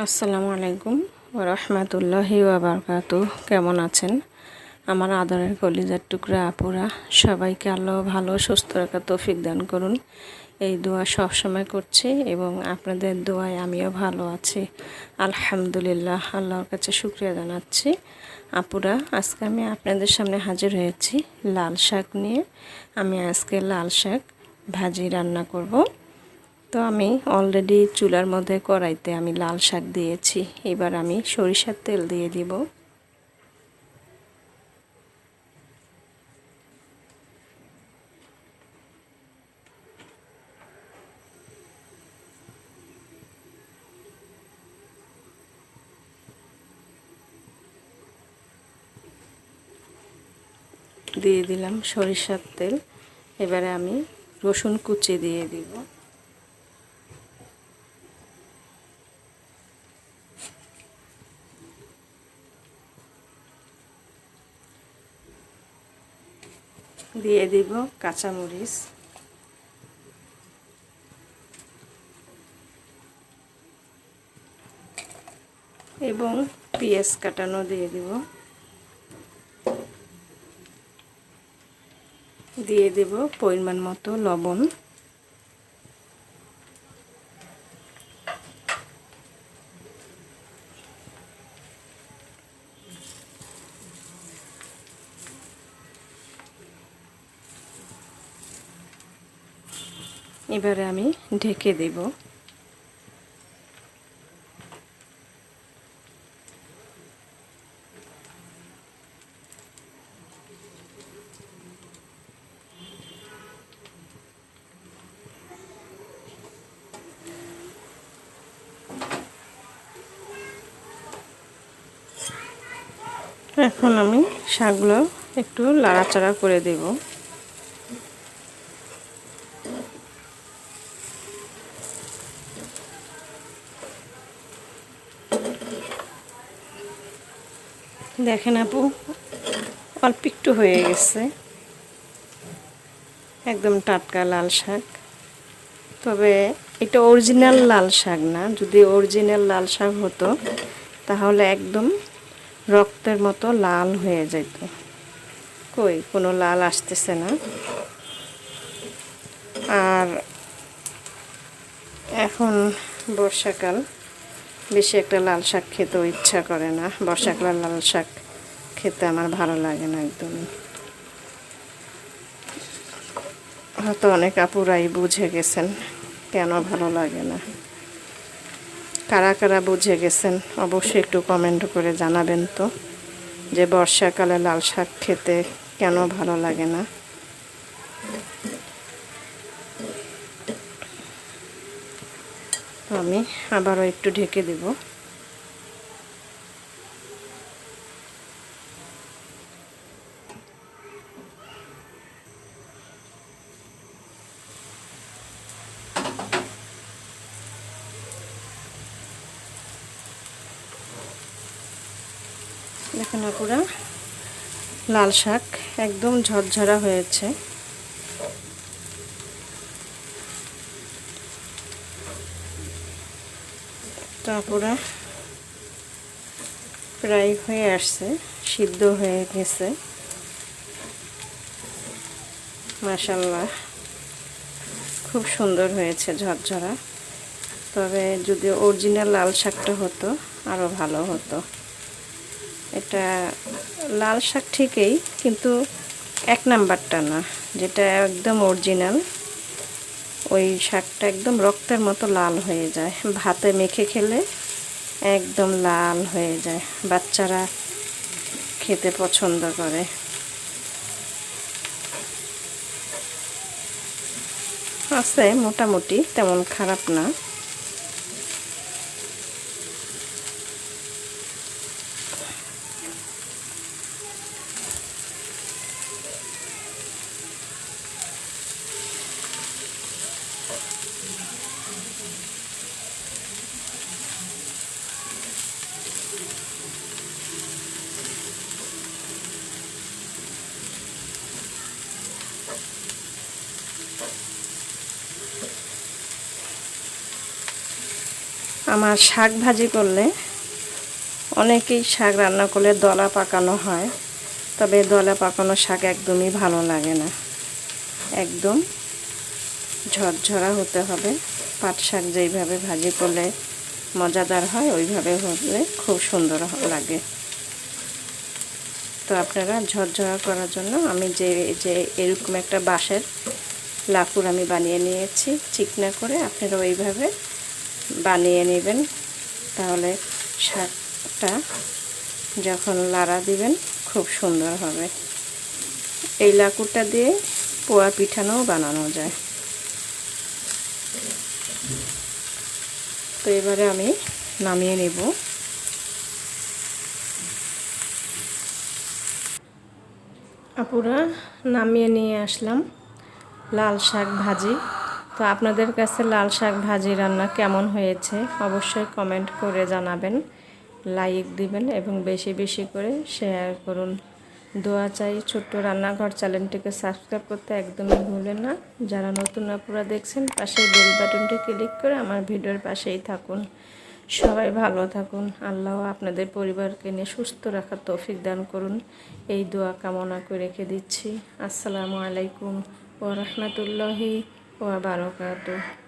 আসসালামু আলাইকুম ওয়া রাহমাতুল্লাহি ওয়া বারাকাতুহু। কেমন আছেন আমার আদরের কলিজার টুকরা আপুরা? সবাইকে আল্লাহ ভালো সুস্থ রাখার তৌফিক দান করুন, এই দোয়া সব সময় করছি এবং আপনাদের দোয়ায় আমিও ভালো আছি আলহামদুলিল্লাহ। আল্লাহর কাছে শুকরিয়া জানাচ্ছি। আপুরা, আজকে আমি আপনাদের সামনে হাজির হয়েছি লাল শাক নিয়ে। আমি আজকে লাল শাক ভাজি রান্না করব। তো আমি অলরেডি চুলার মধ্যে কড়াইতে আমি লাল শাক দিয়েছি। এবার আমি সরিষার তেল দিয়ে দিব। দিয়ে দিলাম সরিষার তেল। এবারে আমি রসুন কুচি দিয়ে দিব। দিয়ে দিব কাঁচামরিচ এবং পেঁয়াজ কাটানো দিয়ে দিব। দিয়ে দেব পরিমাণ মতো লবণ। এবারে আমি ঢেকে দেব। এখন আমি শাকগুলো একটু লাড়াচাড়া করে দেব। দেখেন আপু, অল্প একটু হয়ে গেছে। একদম টাটকা লাল শাক। তবে এটা অরিজিনাল লাল শাক না। যদি অরিজিনাল লাল শাক হতো তাহলে একদম রক্তের মতো লাল হয়ে যেত। কই কোনো লাল আসতেছে না। আর এখন বর্ষাকাল, বেশি একটা লাল শাক খেতেও ইচ্ছা করে না। বর্ষাকালের লাল শাক খেতে আমার ভালো লাগে না একদমই। হয়তো অনেক আপুরাই বুঝে গেছেন কেন ভালো লাগে না। কারা কারা বুঝে গেছেন অবশ্যই একটু কমেন্ট করে জানাবেন তো, যে বর্ষাকালে লাল শাক খেতে কেন ভালো লাগে না। আমি আবারও একটু ঢেকে দেব। দেখেন আপুরা, লাল শাক একদম ঝরঝরা হয়েছে। তারপরে প্রায় হয়ে আসছে, সিদ্ধ হয়ে গেছে মাশাআল্লাহ। খুব সুন্দর হয়েছে ঝরঝরা। তবে যদি অরিজিনাল লাল শাকটা হতো আরও ভালো হতো। এটা লাল শাক ঠিকই, কিন্তু এক নাম্বারটা না, যেটা একদম অরিজিনাল ওই শাকটা একদম রক্তের মতো লাল হয়ে যায়। ভাতে মেখে খেলে একদম লাল হয়ে যায়। বাচ্চারা খেতে পছন্দ করে। আছে মোটামুটি, তেমন খারাপ না। আমার শাক ভাজি করলে অনেকেই শাক রান্না করলে দলা পাকানো হয়, তবে দলা পাকানো শাক একদমই ভালো লাগে না। একদম ঝরঝরা হতে হবে। পাট শাক যেইভাবে ভাজি করলে মজাদার হয় ওইভাবে হলে খুব সুন্দর লাগে। তো আপনারা ঝরঝরা করার জন্য আমি যে এরকম একটা বাঁশের লাকুর আমি বানিয়ে নিয়েছি চিকনা করে, আপনারা ওইভাবে বানিয়ে নেবেন। তাহলে শাকটা যখন লাড়া দিবেন খুব সুন্দর হবে। এই লাকুরটা দিয়ে পোয়া পিঠানোও বানানো যায়। তো এবারে আমি নামিয়ে নেব। আপুরা, নামিয়ে নিয়ে আসলাম লাল শাক ভাজি। তো আপনাদের কাছে লাল শাক ভাজি রান্না কেমন হয়েছে অবশ্যই কমেন্ট করে জানাবেন, লাইক দিবেন এবং বেশি বেশি করে শেয়ার করুন। দোয়া চাই। ছোট্ট রান্নাঘর চ্যানেলটিকে সাবস্ক্রাইব করতে একদমই ভুলেন না। যারা নতুন আপুরা দেখছেন পাশে বেল বাটনটি ক্লিক করে আমার ভিডিওর পাশেই থাকুন। সবাই ভালো থাকুন। আল্লাহ আপনাদের পরিবারকে নিয়ে সুস্থ রাখার তৌফিক দান করুন, এই দোয়া কামনা করে রেখে দিচ্ছি। আসসালামু আলাইকুম ওয়া রাহমাতুল্লাহি ওয়া বারাকাতুহু।